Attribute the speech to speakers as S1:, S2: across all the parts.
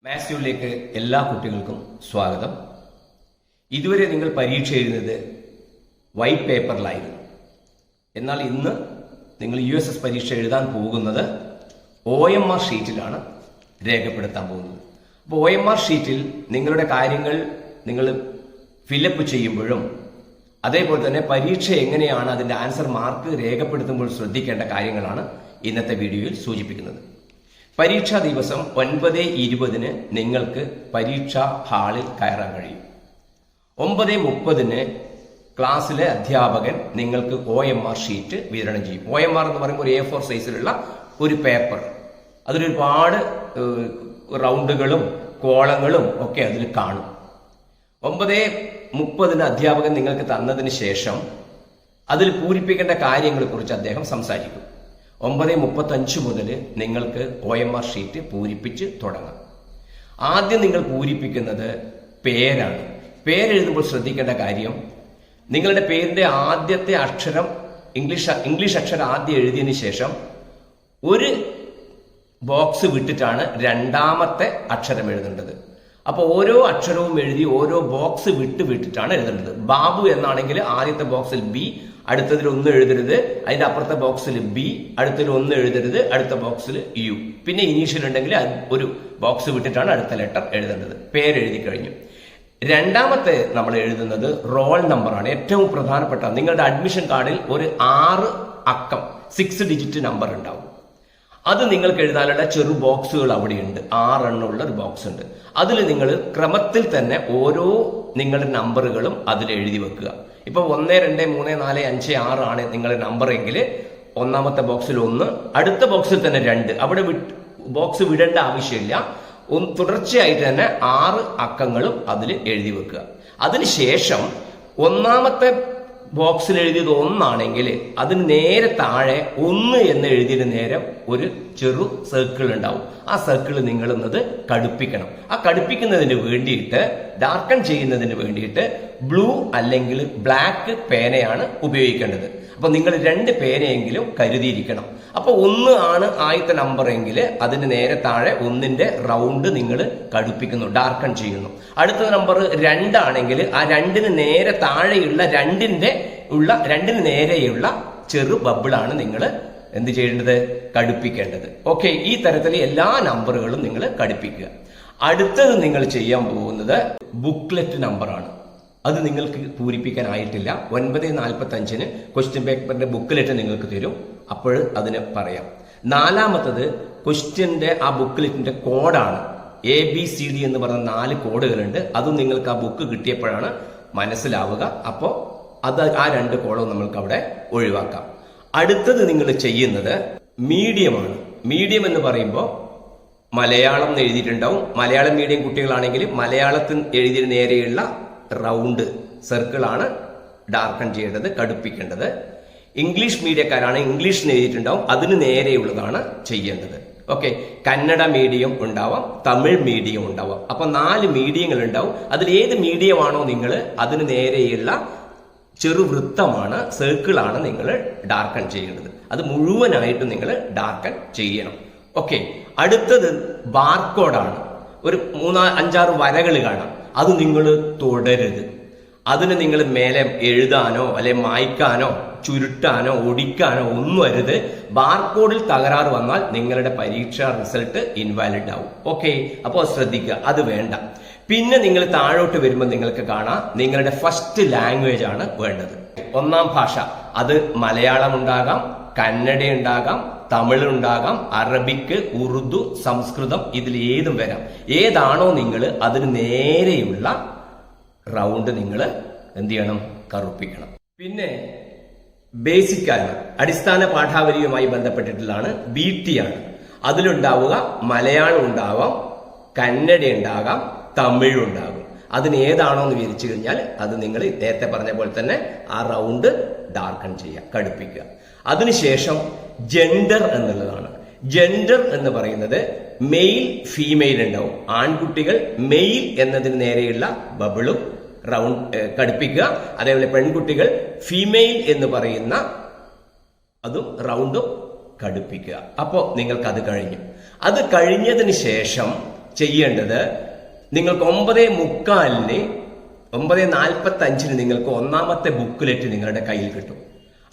S1: മാത്സ്യൂളിലേക്ക് എല്ലാ കുട്ടികൾക്കും സ്വാഗതം. ഇതുവരെ നിങ്ങൾ പരീക്ഷ എഴുതുന്നത് വൈറ്റ് പേപ്പറിലായിരുന്നു. എന്നാൽ ഇന്ന് നിങ്ങൾ USS പരീക്ഷ എഴുതാൻ പോകുന്നത് OMR ഷീറ്റിലാണ് രേഖപ്പെടുത്താൻ പോകുന്നത്. അപ്പോൾ OMR ഷീറ്റിൽ നിങ്ങളുടെ കാര്യങ്ങൾ നിങ്ങൾ ഫില്ലപ്പ് ചെയ്യുമ്പോഴും അതേപോലെ തന്നെ പരീക്ഷ എങ്ങനെയാണ് അതിൻ്റെ ആൻസർ മാർക്ക് രേഖപ്പെടുത്തുമ്പോൾ ശ്രദ്ധിക്കേണ്ട കാര്യങ്ങളാണ് ഇന്നത്തെ വീഡിയോയിൽ സൂചിപ്പിക്കുന്നത്. പരീക്ഷാ ദിവസം 9:20 നിങ്ങൾക്ക് പരീക്ഷാ ഹാളിൽ കയറാൻ കഴിയും. 9:30 ക്ലാസ്സിലെ അധ്യാപകൻ നിങ്ങൾക്ക് OMR ഷീറ്റ് വിതരണം ചെയ്യും. OMR എന്ന് പറയുമ്പോൾ ഒരു A4 സൈസിലുള്ള ഒരു പേപ്പർ. അതിലൊരുപാട് റൗണ്ടുകളും കോളങ്ങളും ഒക്കെ അതിൽ കാണും. 9:30 അധ്യാപകൻ നിങ്ങൾക്ക് തന്നതിന് ശേഷം അതിൽ പൂരിപ്പിക്കേണ്ട കാര്യങ്ങളെക്കുറിച്ച് അദ്ദേഹം സംസാരിക്കും. 9:35 മുതൽ നിങ്ങൾക്ക് OMR ഷീറ്റ് പൂരിപ്പിച്ച് തുടങ്ങാം. ആദ്യം നിങ്ങൾ പൂരിപ്പിക്കുന്നത് പേരാണ്. പേരെഴുതുമ്പോൾ ശ്രദ്ധിക്കേണ്ട കാര്യം, നിങ്ങളുടെ പേരിന്റെ ആദ്യത്തെ അക്ഷരം ഇംഗ്ലീഷ് അക്ഷരം ആദ്യം എഴുതിയതിനു ശേഷം ഒരു ബോക്സ് വിട്ടിട്ടാണ് രണ്ടാമത്തെ അക്ഷരം എഴുതേണ്ടത്. അപ്പോൾ ഓരോ അക്ഷരവും എഴുതി ഓരോ ബോക്സ് വിട്ടിട്ടാണ് എഴുതേണ്ടത്. ബാബു എന്നാണെങ്കിൽ ആദ്യത്തെ ബോക്സിൽ B, അടുത്തതിൽ 1 എഴുതരുത്, അതിന്റെ അപ്പുറത്തെ ബോക്സിൽ B, അടുത്തതിൽ 1 എഴുതരുത്, അടുത്ത ബോക്സിൽ U. പിന്നെ ഇനീഷ്യൽ ഉണ്ടെങ്കിൽ ഒരു ബോക്സ് വിട്ടിട്ടാണ് അടുത്ത ലെറ്റർ എഴുതേണ്ടത്. പേരെഴുതി കഴിഞ്ഞു. രണ്ടാമത്തെ നമ്മൾ എഴുതുന്നത് റോൾ നമ്പറാണ്. ഏറ്റവും പ്രധാനപ്പെട്ട നിങ്ങളുടെ അഡ്മിഷൻ കാർഡിൽ ഒരു 6 അക്കം 6 ഡിജിറ്റ് നമ്പർ ഉണ്ടാവും. അത് നിങ്ങൾക്ക് എഴുതാനുള്ള ചെറു ബോക്സുകൾ അവിടെയുണ്ട്. 6 എണ്ണമുള്ള ഒരു ബോക്സ് ഉണ്ട്. അതിൽ നിങ്ങൾ ക്രമത്തിൽ തന്നെ ഓരോ നിങ്ങളുടെ നമ്പറുകളും അതിൽ എഴുതി വെക്കുക. ഇപ്പൊ 1, 2, 3, 4, 5, 6 ആണ് നിങ്ങളുടെ നമ്പർ എങ്കിൽ ഒന്നാമത്തെ ബോക്സിൽ 1, അടുത്ത ബോക്സിൽ തന്നെ 2. അവിടെ ബോക്സ് വിടേണ്ട ആവശ്യമില്ല. തുടർച്ചയായിട്ട് തന്നെ 6 അക്കങ്ങളും അതിൽ എഴുതി വെക്കുക. അതിനുശേഷം ഒന്നാമത്തെ ബോക്സിൽ എഴുതിയത് 1 ആണെങ്കിൽ അതിന് നേരെ താഴെ 1 എന്ന് എഴുതിയതിന് നേരെ ഒരു ചെറു സർക്കിൾ ഉണ്ടാവും. ആ സർക്കിൾ നിങ്ങൾ എന്നത് കടുപ്പിക്കണം. ആ കടുപ്പിക്കുന്നതിന് വേണ്ടിയിട്ട് ഡാർക്കൺ ചെയ്യുന്നതിന് വേണ്ടിയിട്ട് ബ്ലൂ അല്ലെങ്കിൽ ബ്ലാക്ക് പേനയാണ് ഉപയോഗിക്കേണ്ടത്. അപ്പൊ നിങ്ങൾ 2 പേനയെങ്കിലും കരുതിയിരിക്കണം. അപ്പൊ 1 ആണ് ആദ്യത്തെ നമ്പർ എങ്കിൽ അതിന് നേരെ താഴെ 1ന്റെ റൗണ്ട് നിങ്ങൾ കടുപ്പിക്കുന്നു, ഡാർക്കൺ ചെയ്യുന്നു. അടുത്ത നമ്പർ 2 ആണെങ്കിൽ ആ 2ന് നേരെ താഴെയുള്ള 2ന് നേരെയുള്ള ചെറു ബബിളാണ് നിങ്ങൾ എന്ത് ചെയ്യേണ്ടത്? കടുപ്പിക്കേണ്ടത്. ഓക്കെ, ഈ തരത്തിൽ എല്ലാ നമ്പറുകളും നിങ്ങൾ കടുപ്പിക്കുക. അടുത്തത് നിങ്ങൾ ചെയ്യാൻ പോകുന്നത് ബുക്ക്ലെറ്റ് നമ്പറാണ്. അത് നിങ്ങൾക്ക് പൂരിപ്പിക്കാനായിട്ടില്ല. 9:45 ക്വസ്റ്റ്യൻ പേപ്പറിന്റെ ബുക്ക്ലെറ്റ് നിങ്ങൾക്ക് തരും. അപ്പോൾ അതിന് പറയാം. നാലാമത്തത് ക്വസ്റ്റ്യന്റെ ആ ബുക്ക്ലെറ്റിന്റെ കോഡാണ്. ABCD എന്ന് പറഞ്ഞ 4 കോഡുകളുണ്ട്. അതും നിങ്ങൾക്ക് ആ ബുക്ക് കിട്ടിയപ്പോഴാണ് മനസ്സിലാവുക. അപ്പോൾ അത് ആ 2 കോഡും നമ്മൾക്ക് അവിടെ ഒഴിവാക്കാം. അടുത്തത് നിങ്ങൾ ചെയ്യുന്നത് മീഡിയമാണ്. മീഡിയം എന്ന് പറയുമ്പോൾ മലയാളം എന്ന് എഴുതിയിട്ടുണ്ടാവും. മലയാളം മീഡിയം കുട്ടികളാണെങ്കിൽ മലയാളത്തിൽ എഴുതിയ നേരെയുള്ള റൗണ്ട് സർക്കിളാണ് ഡാർക്കൺ ചെയ്യേണ്ടത്, കടുപ്പിക്കേണ്ടത്. ഇംഗ്ലീഷ് മീഡിയക്കാരാണ് ഇംഗ്ലീഷിന് എഴുതിയിട്ടുണ്ടാവും, അതിന് നേരെയുള്ളതാണ് ചെയ്യേണ്ടത്. ഓക്കെ, കന്നഡ മീഡിയം ഉണ്ടാവാം, തമിഴ് മീഡിയം ഉണ്ടാവാം. അപ്പൊ 4 മീഡിയങ്ങൾ ഉണ്ടാവും. അതിൽ ഏത് മീഡിയമാണോ നിങ്ങൾ അതിന് നേരെയുള്ള ചെറുവൃത്തമാണ്, സർക്കിളാണ് നിങ്ങൾ ഡാർക്കൺ ചെയ്യേണ്ടത്. അത് മുഴുവനായിട്ട് നിങ്ങൾ ഡാർക്കൺ ചെയ്യണം. ഓക്കെ, അടുത്തത് ബാർകോഡാണ്. ഒരു 3-5-6 വരകൾ കാണാം. അത് നിങ്ങൾ തുടരുത്. അതിന് നിങ്ങൾ മേലെ എഴുതാനോ അല്ലെ മായ്ക്കാനോ ചുരുട്ടാനോ ഒടിക്കാനോ ഒന്നും അരുത്. ബാർകോഡിൽ തകരാറ് വന്നാൽ നിങ്ങളുടെ പരീക്ഷാ റിസൾട്ട് ഇൻവാലിഡ് ആവും. ഓക്കെ, അപ്പോൾ ശ്രദ്ധിക്കുക, അത് വേണ്ട. പിന്നെ നിങ്ങൾ താഴോട്ട് വരുമ്പോൾ നിങ്ങൾക്ക് കാണാം നിങ്ങളുടെ ഫസ്റ്റ് ലാംഗ്വേജ് ആണ് വേണ്ടത്. 1ാം ഭാഷ. അത് മലയാളം ഉണ്ടാകാം, കന്നഡ ഉണ്ടാകാം, തമിഴ് ഉണ്ടാകാം, അറബിക്ക്, ഉറുദു, സംസ്കൃതം, ഇതിൽ ഏതും വരാം. ഏതാണോ നിങ്ങൾ അതിന് നേരെയുള്ള റൗണ്ട് നിങ്ങൾ എന്ത് ചെയ്യണം? കറുപ്പിക്കണം. പിന്നെ ബേസിക് ആണ്, അടിസ്ഥാന പാഠാവലിയുമായി ബന്ധപ്പെട്ടിട്ടുള്ളതാണ്. BT ആണ്. അതിലുണ്ടാവുക മലയാളം ഉണ്ടാവാം, കന്നഡ ഉണ്ടാകാം, തമിഴ് ഉണ്ടാകും. അതിന് ഏതാണോ എന്ന് വിവരിച്ചു കഴിഞ്ഞാൽ അത് നിങ്ങൾ നേരത്തെ പറഞ്ഞ പോലെ തന്നെ ആ റൗണ്ട് ഡാർക്കൺ ചെയ്യുക, കടുപ്പിക്കുക. അതിനുശേഷം ജെൻഡർ എന്നുള്ളതാണ്. ജെൻഡർ എന്ന് പറയുന്നത് മെയിൽ ഫീമെയിൽ ഉണ്ടാവും. ആൺകുട്ടികൾ മെയിൽ എന്നതിന് നേരെയുള്ള ബബിളും റൗണ്ട് കടുപ്പിക്കുക. അതേപോലെ പെൺകുട്ടികൾ ഫീമെയിൽ എന്ന് പറയുന്ന അതും റൗണ്ടും കടുപ്പിക്കുക. അപ്പോൾ നിങ്ങൾക്ക് അത് കഴിഞ്ഞു. അത് കഴിഞ്ഞതിന് ശേഷം ചെയ്യേണ്ടത്, നിങ്ങൾക്ക് 9:45 9:45 നിങ്ങൾക്ക് ഒന്നാമത്തെ ബുക്ക്ലെറ്റ് നിങ്ങളുടെ കയ്യിൽ കിട്ടും.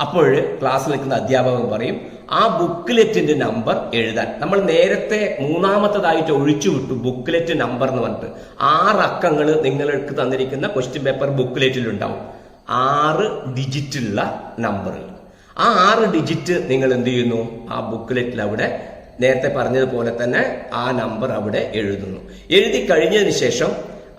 S1: അപ്പോൾ ക്ലാസ്സിൽ നിൽക്കുന്ന അധ്യാപകൻ പറയും ആ ബുക്ക്ലെറ്റിന്റെ നമ്പർ എഴുതാൻ. നമ്മൾ നേരത്തെ മൂന്നാമത്തതായിട്ട് ഒഴിച്ചു വിട്ടു ബുക്ക്ലെറ്റ് നമ്പർ എന്ന് പറഞ്ഞിട്ട്. 6 അക്കങ്ങൾ നിങ്ങൾക്ക് തന്നിരിക്കുന്ന ക്വസ്റ്റ്യൻ പേപ്പർ ബുക്ക്ലെറ്റിൽ ഉണ്ടാവും. 6 ഡിജിറ്റുള്ള നമ്പറുകൾ. ആ 6 ഡിജിറ്റ് നിങ്ങൾ എന്ത് ചെയ്യുന്നു? ആ ബുക്ക്ലെറ്റിൽ അവിടെ നേരത്തെ പറഞ്ഞതുപോലെ തന്നെ ആ നമ്പർ അവിടെ എഴുതുന്നു. എഴുതി കഴിഞ്ഞതിന് ശേഷം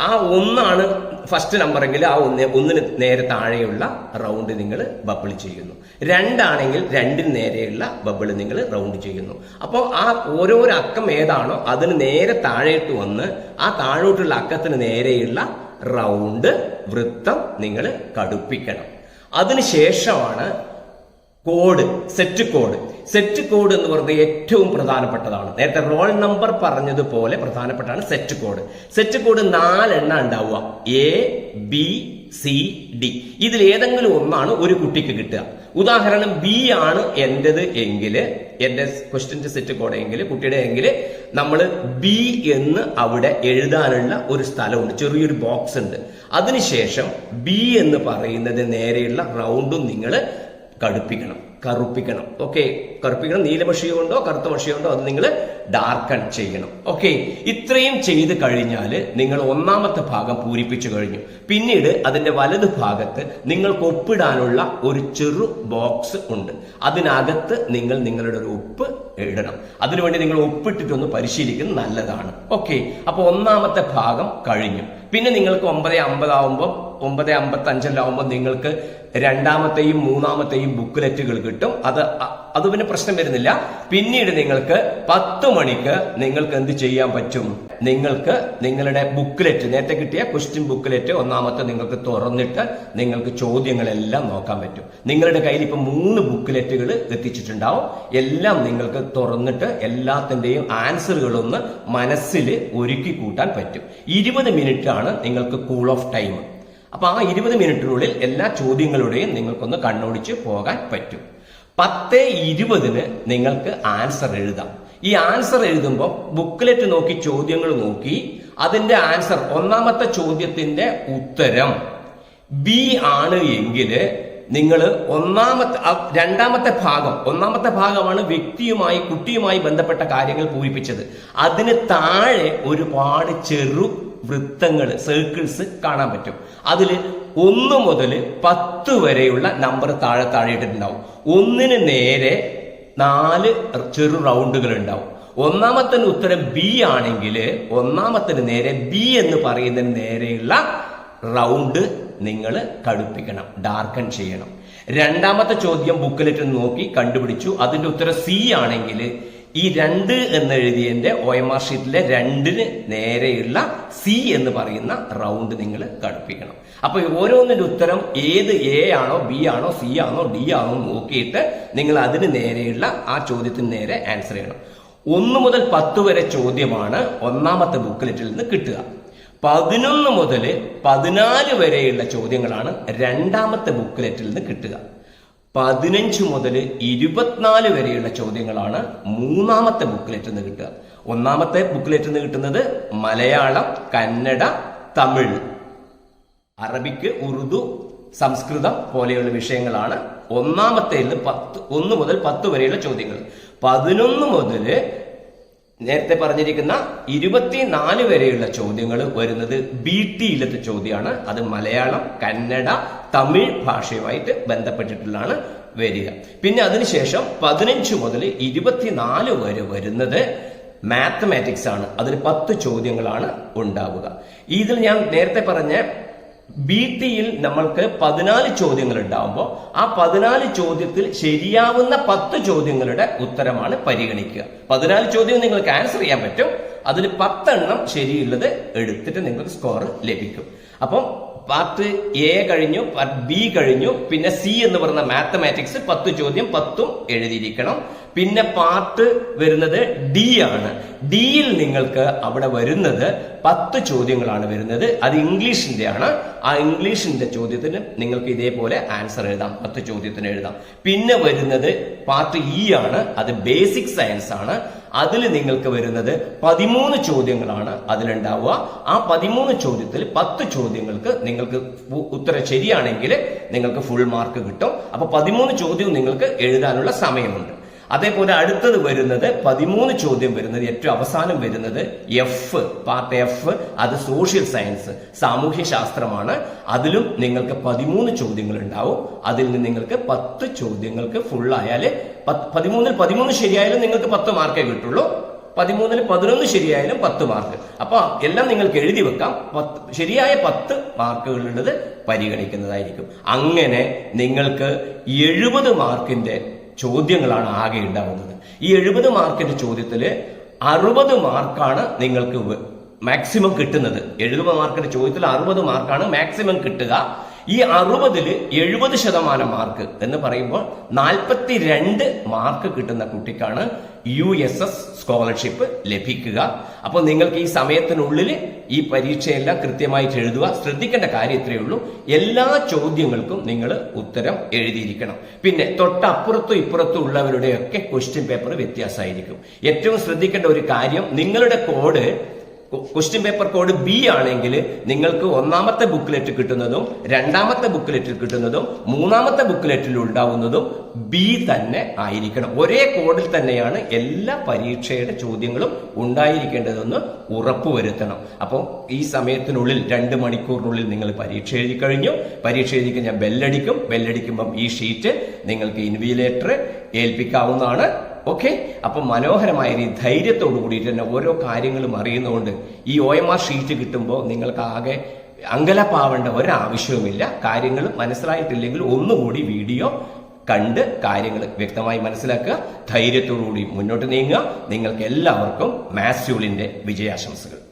S1: ആ 1 ഫസ്റ്റ് നമ്പർ എങ്കിൽ ആ 1 നേരെ താഴെയുള്ള റൗണ്ട് നിങ്ങൾ ബബിൾ ചെയ്യുന്നു. 2 ആണെങ്കിൽ 2 നേരെയുള്ള ബബിൾ നിങ്ങൾ റൗണ്ട് ചെയ്യുന്നു. അപ്പോൾ ആ ഓരോരോ അക്കം ഏതാണോ അതിന് നേരെ താഴേട്ട് വന്ന് ആ താഴോട്ടുള്ള അക്കത്തിന് നേരെയുള്ള റൗണ്ട് വൃത്തം നിങ്ങൾ കടുപ്പിക്കണം. അതിനുശേഷമാണ് code, set code. Set code എന്ന് പറയുന്നത് ഏറ്റവും പ്രധാനപ്പെട്ടതാണ്. നേരത്തെ റോൾ നമ്പർ പറഞ്ഞതുപോലെ പ്രധാനപ്പെട്ടാണ് സെറ്റ് കോഡ്. സെറ്റ് കോഡ് 4 എണ്ണം ഉണ്ടാവുക. ABCD. ഇതിൽ ഏതെങ്കിലും ഒന്നാണ് ഒരു കുട്ടിക്ക് കിട്ടുക. ഉദാഹരണം B ആണ് എന്റേത് എങ്കിൽ, എന്റെ ക്വസ്റ്റ്യന്റെ സെറ്റ് കോഡ് എങ്കിൽ, കുട്ടിയുടെ എങ്കിൽ നമ്മൾ B എന്ന് അവിടെ എഴുതാനുള്ള ഒരു സ്ഥലമുണ്ട്, ചെറിയൊരു ബോക്സ് ഉണ്ട്. അതിനുശേഷം B എന്ന് പറയുന്നത് നേരെയുള്ള റൗണ്ടും നിങ്ങൾ കറുപ്പിക്കണം. ഓക്കെ, കറുപ്പിക്കണം. നീലമഷി കൊണ്ടോ കറുത്ത മഷി കൊണ്ടോ അത് നിങ്ങൾ ഡാർക്കൺ ചെയ്യണം. ഓക്കെ, ഇത്രയും ചെയ്ത് കഴിഞ്ഞാൽ നിങ്ങൾ ഒന്നാമത്തെ ഭാഗം പൂരിപ്പിച്ചു കഴിഞ്ഞു. പിന്നീട് അതിന്റെ വലതു ഭാഗത്ത് നിങ്ങൾക്ക് ഒപ്പിടാനുള്ള ഒരു ചെറു ബോക്സ് ഉണ്ട്. അതിനകത്ത് നിങ്ങൾ നിങ്ങളുടെ ഒരു ഒപ്പ് എഴുതണം. അതിനുവേണ്ടി നിങ്ങൾ ഒപ്പിട്ടിട്ടൊന്ന് പരിശീലിക്കുന്നത് നല്ലതാണ്. ഓക്കെ, അപ്പൊ ഒന്നാമത്തെ ഭാഗം കഴിഞ്ഞു. പിന്നെ നിങ്ങൾക്ക് 9:50 ആവുമ്പോൾ 9:55 നിങ്ങൾക്ക് രണ്ടാമത്തെയും മൂന്നാമത്തെയും ബുക്ക്ലെറ്റുകൾ കിട്ടും. അത് പിന്നെ പ്രശ്നം വരുന്നില്ല. പിന്നീട് നിങ്ങൾക്ക് 10 മണിക്ക് നിങ്ങൾക്ക് എന്ത് ചെയ്യാൻ പറ്റും? നിങ്ങൾക്ക് നിങ്ങളുടെ ബുക്ക്ലെറ്റ്, നേരത്തെ കിട്ടിയ ക്വസ്റ്റ്യൻ ബുക്ക്ലെറ്റ് ഒന്നാമത്തെ നിങ്ങൾക്ക് തുറന്നിട്ട് നിങ്ങൾക്ക് ചോദ്യങ്ങളെല്ലാം നോക്കാൻ പറ്റും. നിങ്ങളുടെ കയ്യിൽ ഇപ്പൊ 3 ബുക്ക്ലെറ്റുകൾ എത്തിച്ചിട്ടുണ്ടാവും. എല്ലാം നിങ്ങൾക്ക് തുറന്നിട്ട് എല്ലാത്തിന്റെയും ആൻസറുകളൊന്ന് മനസ്സിൽ ഒരുക്കി കൂട്ടാൻ പറ്റും. 20 മിനിറ്റ് ആണ് നിങ്ങൾക്ക് കൂൾ ഓഫ് ടൈം. അപ്പൊ ആ 20 മിനിറ്റിനുള്ളിൽ എല്ലാ ചോദ്യങ്ങളുടെയും നിങ്ങൾക്കൊന്ന് കണ്ണോടിച്ച് പോകാൻ പറ്റും. 10:20 നിങ്ങൾക്ക് ആൻസർ എഴുതാം. ഈ ആൻസർ എഴുതുമ്പോൾ ബുക്ക്ലെറ്റ് നോക്കി ചോദ്യങ്ങൾ നോക്കി അതിന്റെ ആൻസർ, ഒന്നാമത്തെ ചോദ്യത്തിന്റെ ഉത്തരം B ആണ് എങ്കിൽ നിങ്ങൾ രണ്ടാമത്തെ ഭാഗം, ഒന്നാമത്തെ ഭാഗമാണ് വ്യക്തിയുമായി കുട്ടിയുമായി ബന്ധപ്പെട്ട കാര്യങ്ങൾ പൂരിപ്പിച്ചത്. അതിന് താഴെ ഒരുപാട് ചെറു വൃത്തങ്ങൾ, സർക്കിൾസ് കാണാൻ പറ്റും. അതിൽ 1 മുതൽ 10 വരെയുള്ള നമ്പർ താഴെ ഇട്ടിട്ടുണ്ടാവും. 1 നേരെ 4 ചെറു റൗണ്ടുകൾ ഉണ്ടാവും. ഒന്നാമത്തെ ഉത്തരം B ആണെങ്കിൽ ഒന്നാമത്തിന് നേരെ B എന്ന് പറയുന്നതിന് നേരെയുള്ള റൗണ്ട് നിങ്ങൾ കടുപ്പിക്കണം, ഡാർക്കൺ ചെയ്യണം. രണ്ടാമത്തെ ചോദ്യം ബുക്ക്ലെറ്റ് നോക്കി കണ്ടുപിടിച്ചു, അതിന്റെ ഉത്തരം C ആണെങ്കിൽ ഈ 2 എന്ന് എഴുതിയതിന്റെ OMR ഷീറ്റിലെ 2 നേരെയുള്ള C എന്ന് പറയുന്ന റൗണ്ട് നിങ്ങൾ കടുപ്പിക്കണം. അപ്പൊ ഓരോന്നിന്റെ ഉത്തരം ഏത് A ആണോ B ആണോ C ആണോ D ആണോ നോക്കിയിട്ട് നിങ്ങൾ അതിന് നേരെയുള്ള ആ ചോദ്യത്തിന് നേരെ ആൻസർ ചെയ്യണം. 1 മുതൽ 10 വരെ ചോദ്യമാണ് ഒന്നാമത്തെ ബുക്ക്ലെറ്റിൽ നിന്ന് കിട്ടുക. 11 മുതൽ 14 വരെയുള്ള ചോദ്യങ്ങളാണ് രണ്ടാമത്തെ ബുക്ക്ലെറ്റിൽ നിന്ന് കിട്ടുക. 15 മുതൽ 24 വരെയുള്ള ചോദ്യങ്ങളാണ് മൂന്നാമത്തെ ബുക്ക്ലെറ്റിൽ നിന്ന് കിട്ടുക. ഒന്നാമത്തെ ബുക്ക്ലെറ്റിൽ നിന്ന് കിട്ടുന്നത് മലയാളം, കന്നഡ, തമിഴ്, അറബിക്ക്, ഉറുദു, സംസ്കൃതം പോലെയുള്ള വിഷയങ്ങളാണ് ഒന്നാമത്തെ 1 മുതൽ 10 വരെയുള്ള ചോദ്യങ്ങൾ. 11 മുതൽ നേരത്തെ പറഞ്ഞിരിക്കുന്ന 24 വരെയുള്ള ചോദ്യങ്ങൾ വരുന്നത് BTയിലത്തെ ചോദ്യമാണ്. അത് മലയാളം, കന്നഡ, തമിഴ് ഭാഷയുമായിട്ട് ബന്ധപ്പെട്ടിട്ടുള്ളതാണ് വരിക. പിന്നെ അതിനുശേഷം 15 മുതൽ 24 വരെ വരുന്നത് മാത്തമാറ്റിക്സ് ആണ്. അതിൽ 10 ചോദ്യങ്ങളാണ് ഉണ്ടാവുക. ഇതിൽ ഞാൻ നേരത്തെ പറഞ്ഞ BTയിൽ നമ്മൾക്ക് 14 ചോദ്യങ്ങൾ ഉണ്ടാവുമ്പോൾ ആ 14 ചോദ്യത്തിൽ ശരിയാവുന്ന 10 ചോദ്യങ്ങളുടെ ഉത്തരമാണ് പരിഗണിക്കുക. 14 ചോദ്യം നിങ്ങൾക്ക് ആൻസർ ചെയ്യാൻ പറ്റും. അതിൽ 10 എണ്ണം ശരിയുള്ളത് എടുത്തിട്ട് നിങ്ങൾക്ക് സ്കോർ ലഭിക്കും. അപ്പം പാർട്ട് A കഴിഞ്ഞു, പാർട്ട് B കഴിഞ്ഞു, പിന്നെ C എന്ന് പറയുന്ന മാത്തമാറ്റിക്സ് 10 ചോദ്യം 10ഉം എഴുതിയിരിക്കണം. പിന്നെ പാർട്ട് വരുന്നത് D ആണ്. ഡിയിൽ നിങ്ങൾക്ക് അവിടെ വരുന്നത് 10 ചോദ്യങ്ങളാണ് വരുന്നത്. അത് ഇംഗ്ലീഷിന്റെ ആണ്. ആ ഇംഗ്ലീഷിന്റെ ചോദ്യത്തിന് നിങ്ങൾക്ക് ഇതേപോലെ ആൻസർ എഴുതാം, 10 ചോദ്യത്തിന് എഴുതാം. പിന്നെ വരുന്നത് പാർട്ട് E ആണ്. അത് ബേസിക് സയൻസ് ആണ്. അതിൽ നിങ്ങൾക്ക് വരുന്നത് 13 ചോദ്യങ്ങളാണ് അതിലുണ്ടാവുക. ആ 13 ചോദ്യത്തിൽ 10 ചോദ്യങ്ങൾക്ക് നിങ്ങൾക്ക് ഉത്തരം ശരിയാണെങ്കിൽ നിങ്ങൾക്ക് ഫുൾ മാർക്ക് കിട്ടും. അപ്പൊ 13 ചോദ്യവും നിങ്ങൾക്ക് എഴുതാനുള്ള സമയമുണ്ട്. അതേപോലെ അടുത്തത് വരുന്നത് 13 ചോദ്യം വരുന്നത് ഏറ്റവും അവസാനം വരുന്നത് പാർട്ട് എഫ്, അത് സോഷ്യൽ സയൻസ്, സാമൂഹ്യ ശാസ്ത്രമാണ്. അതിലും നിങ്ങൾക്ക് 13 ചോദ്യങ്ങൾ ഉണ്ടാവും. അതിൽ നിന്ന് നിങ്ങൾക്ക് 10 ചോദ്യങ്ങൾക്ക് ഫുൾ ആയാല് 13ൽ 13 ശരിയായാലും നിങ്ങൾക്ക് 10 മാർക്കേ കിട്ടുള്ളൂ. 13ൽ 11 ശരിയായാലും 10 മാർക്ക്. അപ്പൊ എല്ലാം നിങ്ങൾക്ക് എഴുതി വെക്കാം. ശരിയായ 10 മാർക്കുകളുള്ളത് പരിഗണിക്കുന്നതായിരിക്കും. അങ്ങനെ നിങ്ങൾക്ക് 70 മാർക്കിന്റെ ചോദ്യങ്ങളാണ് ആകെ ഉണ്ടാവുന്നത്. ഈ 70 മാർക്കിന്റെ ചോദ്യത്തില് 60 മാർക്കാണ് നിങ്ങൾക്ക് മാക്സിമം കിട്ടുന്നത്. 70 മാർക്കിന്റെ ചോദ്യത്തിൽ 60 മാർക്കാണ് മാക്സിമം കിട്ടുക. ഈ 60ൽ 70% മാർക്ക് എന്ന് പറയുമ്പോൾ 42 മാർക്ക് കിട്ടുന്ന കുട്ടിക്കാണ് USS സ്കോളർഷിപ്പ് ലഭിക്കുക. അപ്പോൾ നിങ്ങൾക്ക് ഈ സമയത്തിനുള്ളിൽ ഈ പരീക്ഷയെല്ലാം കൃത്യമായിട്ട് എഴുതുക. ശ്രദ്ധിക്കേണ്ട കാര്യം ഇത്രയേ ഉള്ളൂ, എല്ലാ ചോദ്യങ്ങൾക്കും നിങ്ങൾ ഉത്തരം എഴുതിയിരിക്കണം. പിന്നെ തൊട്ടപ്പുറത്തും ഇപ്പുറത്തും ഉള്ളവരുടെയൊക്കെ ക്വസ്റ്റ്യൻ പേപ്പർ വ്യത്യാസമായിരിക്കും. ഏറ്റവും ശ്രദ്ധിക്കേണ്ട ഒരു കാര്യം, നിങ്ങളുടെ ക്വസ്റ്റ്യൻ പേപ്പർ കോഡ് ബി ആണെങ്കിൽ നിങ്ങൾക്ക് ഒന്നാമത്തെ ബുക്ക്ലെറ്റ് കിട്ടുന്നതും രണ്ടാമത്തെ ബുക്ക്ലെറ്റിൽ കിട്ടുന്നതും മൂന്നാമത്തെ ബുക്ക്ലെറ്റിൽ ഉണ്ടാവുന്നതും ബി തന്നെ ആയിരിക്കണം. ഒരേ കോഡിൽ തന്നെയാണ് എല്ലാ പരീക്ഷയുടെ ചോദ്യങ്ങളും ഉണ്ടായിരിക്കേണ്ടതെന്ന് ഉറപ്പുവരുത്തണം. അപ്പോൾ ഈ സമയത്തിനുള്ളിൽ 2 മണിക്കൂറിനുള്ളിൽ നിങ്ങൾ പരീക്ഷ എഴുതി കഴിഞ്ഞു. പരീക്ഷ എഴുതി കഴിഞ്ഞാൽ ബെല്ലടിക്കും. ബെല്ലടിക്കുമ്പം ഈ ഷീറ്റ് നിങ്ങൾക്ക് ഇൻവിജിലേറ്റർ ഏൽപ്പിക്കാവുന്നതാണ്. ഓക്കെ, അപ്പൊ മനോഹരമായ ഈ ധൈര്യത്തോടു കൂടിയിട്ട് തന്നെ ഓരോ കാര്യങ്ങളും അറിയുന്നതുകൊണ്ട് ഈ OMR ഷീറ്റ് കിട്ടുമ്പോൾ നിങ്ങൾക്ക് ആകെ അങ്കലപ്പാവേണ്ട ഒരാവശ്യവുമില്ല. കാര്യങ്ങൾ മനസ്സിലായിട്ടില്ലെങ്കിൽ ഒന്നുകൂടി വീഡിയോ കണ്ട് കാര്യങ്ങൾ വ്യക്തമായി മനസ്സിലാക്കുക. ധൈര്യത്തോടുകൂടി മുന്നോട്ട് നീങ്ങുക. നിങ്ങൾക്ക് എല്ലാവർക്കും മാത്സ്യൂളിന്റെ വിജയാശംസകൾ.